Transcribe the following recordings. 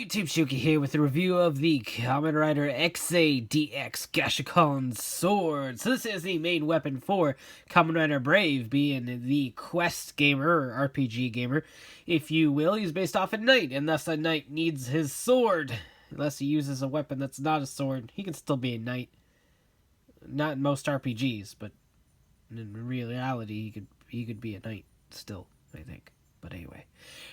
YouTube Shuki here with a review of the Kamen Rider XA-DX Gashacon Sword. So this is the main weapon for Kamen Rider Brave, being the quest gamer, or RPG gamer, if you will. He's based off a knight, and thus a knight needs his sword. Unless he uses a weapon that's not a sword, he can still be a knight. Not in most RPGs, but in reality, he could be a knight still, I think. But anyway,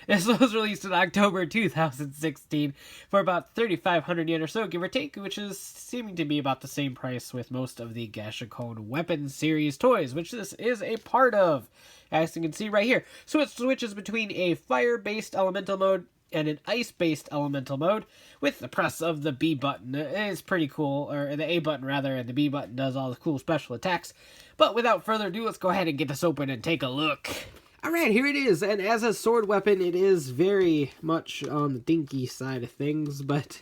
this was released in October 2016 for about 3,500 yen or so, give or take, which is seeming to be about the same price with most of the Gashacon Weapon series toys, which this is a part of, as you can see right here. So it switches between a fire-based elemental mode and an ice-based elemental mode with the press of the B button. It is pretty cool, or the A button rather, and the B button does all the cool special attacks. But without further ado, let's go ahead and get this open and take a look. Alright, here it is, and as a sword weapon, it is very much on the dinky side of things, but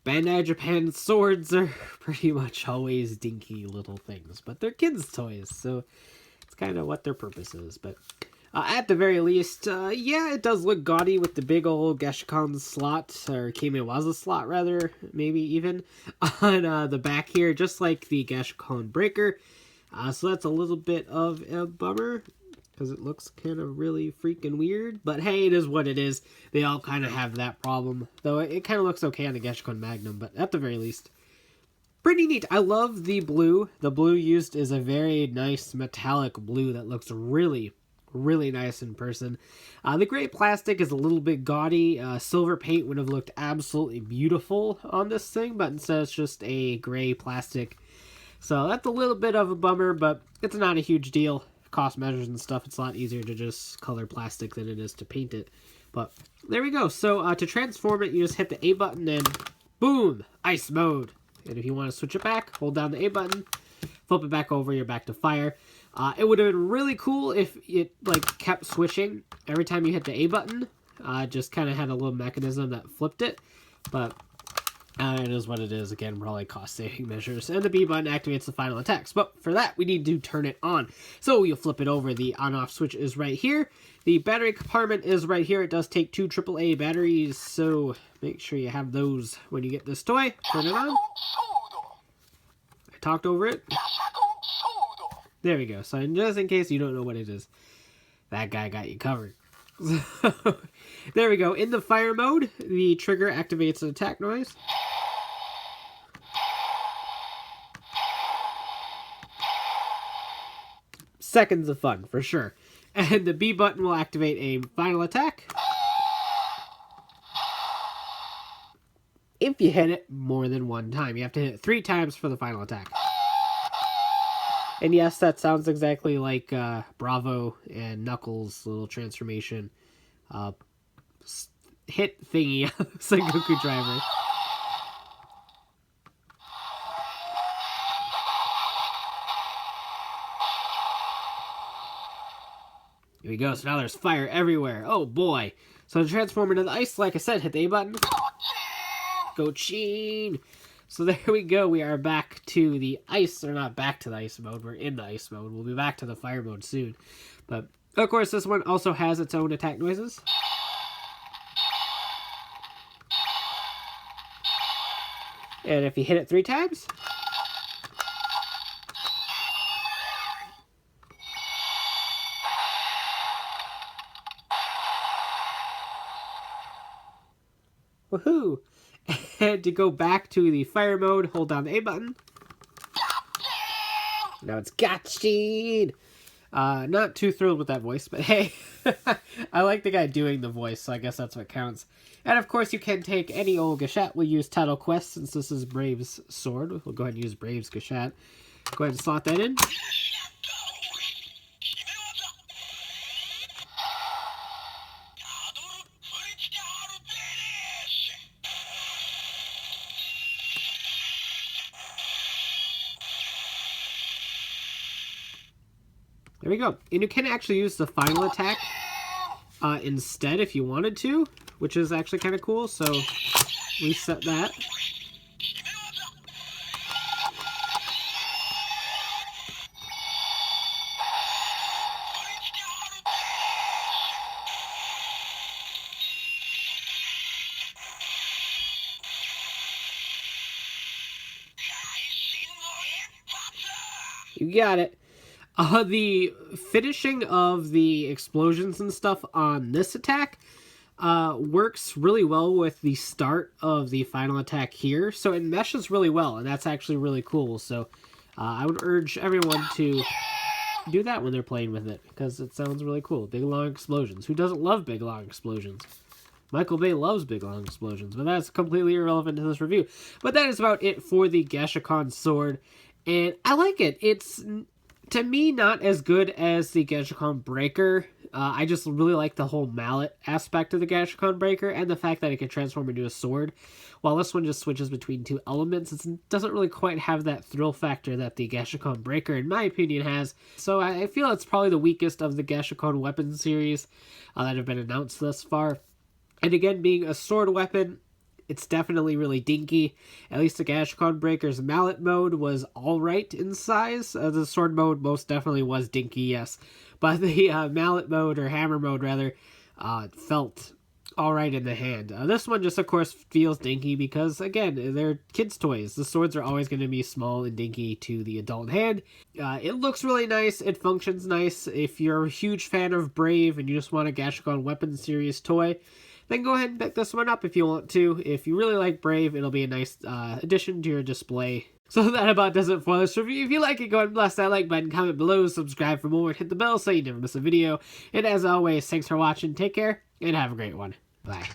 Bandai Japan's swords are pretty much always dinky little things, but they're kids' toys, so it's kind of what their purpose is. But at the very least, yeah, it does look gaudy with the big old Gashacon slot, or Kamewaza slot rather, maybe even, on the back here, just like the Gashacon Breaker. So that's a little bit of a bummer, because it looks kind of really freaking weird. But hey, it is what it is. They all kind of have that problem. Though it kind of looks okay on the Gashacon Magnum, but at the very least, pretty neat. I love the blue. The blue used is a very nice metallic blue that looks really, really nice in person. The gray plastic is a little bit gaudy. Silver paint would have looked absolutely beautiful on this thing, but instead it's just a gray plastic. So that's a little bit of a bummer, but it's not a huge deal. Cost measures and stuff, it's a lot easier to just color plastic than it is to paint it. But there we go. So to transform it, you just hit the A button and boom, ice mode. And if you want to switch it back, hold down the A button, flip it back over, you're back to fire. It would have been really cool if it like kept switching every time you hit the A button. Just kind of had a little mechanism that flipped it, but it is what it is. Again, probably cost-saving measures. And the B button activates the final attacks. But for that, we need to turn it on. So you'll flip it over. The on-off switch is right here. The battery compartment is right here. It does take 2 AAA batteries, so make sure you have those when you get this toy. Turn it on. I talked over it. There we go. So just in case you don't know what it is, that guy got you covered. So, there we go. In the fire mode, the trigger activates an attack noise. Seconds of fun, for sure. And the B button will activate a final attack. If you hit it more than one time. You have to hit it 3 times for the final attack. And yes, that sounds exactly like Bravo and Knuckles' little transformation hit thingy on the Sengoku driver. Here we go. So now there's fire everywhere. Oh boy. So to transform into the ice, like I said, hit the A button. Go-chin! So there we go. We are back to the ice, or not back to the ice mode. We're in the ice mode. We'll be back to the fire mode soon. But, of course, this one also has its own attack noises. And if you hit it 3 times, woohoo! And to go back to the fire mode, hold down the A button. Now it's Gashacon! Not too thrilled with that voice, but hey, I like the guy doing the voice, so I guess that's what counts. And of course, you can take any old Gashat. We'll use Title Quest since this is Brave's sword. We'll go ahead and use Brave's Gashat. Go ahead and slot that in. There we go. And you can actually use the final attack instead if you wanted to, which is actually kind of cool. So reset that. You got it. The finishing of the explosions and stuff on this attack works really well with the start of the final attack here. So it meshes really well, and that's actually really cool. So I would urge everyone to do that when they're playing with it, because it sounds really cool. Big, long explosions. Who doesn't love big, long explosions? Michael Bay loves big, long explosions, but that's completely irrelevant to this review. But that is about it for the Gashacon Sword, and I like it. It's, to me, not as good as the Gashacon Breaker. I just really like the whole mallet aspect of the Gashacon Breaker, and the fact that it can transform into a sword. While this one just switches between two elements, it doesn't really quite have that thrill factor that the Gashacon Breaker, in my opinion, has. So I feel it's probably the weakest of the Gashacon weapon series that have been announced thus far. And again, being a sword weapon, it's definitely really dinky. At least the Gashacon Breaker's mallet mode was alright in size. The sword mode most definitely was dinky, yes. But the mallet mode, or hammer mode rather, felt alright in the hand. This one just, of course, feels dinky because, again, they're kids' toys. The swords are always going to be small and dinky to the adult hand. It looks really nice. It functions nice. If you're a huge fan of Brave and you just want a Gashacon Weapon Series toy, then go ahead and pick this one up if you want to. If you really like Brave, it'll be a nice addition to your display. So that about does it for this review. If you like it, go ahead and blast that like button, comment below, subscribe for more, and hit the bell so you never miss a video. And as always, thanks for watching, take care, and have a great one. Bye.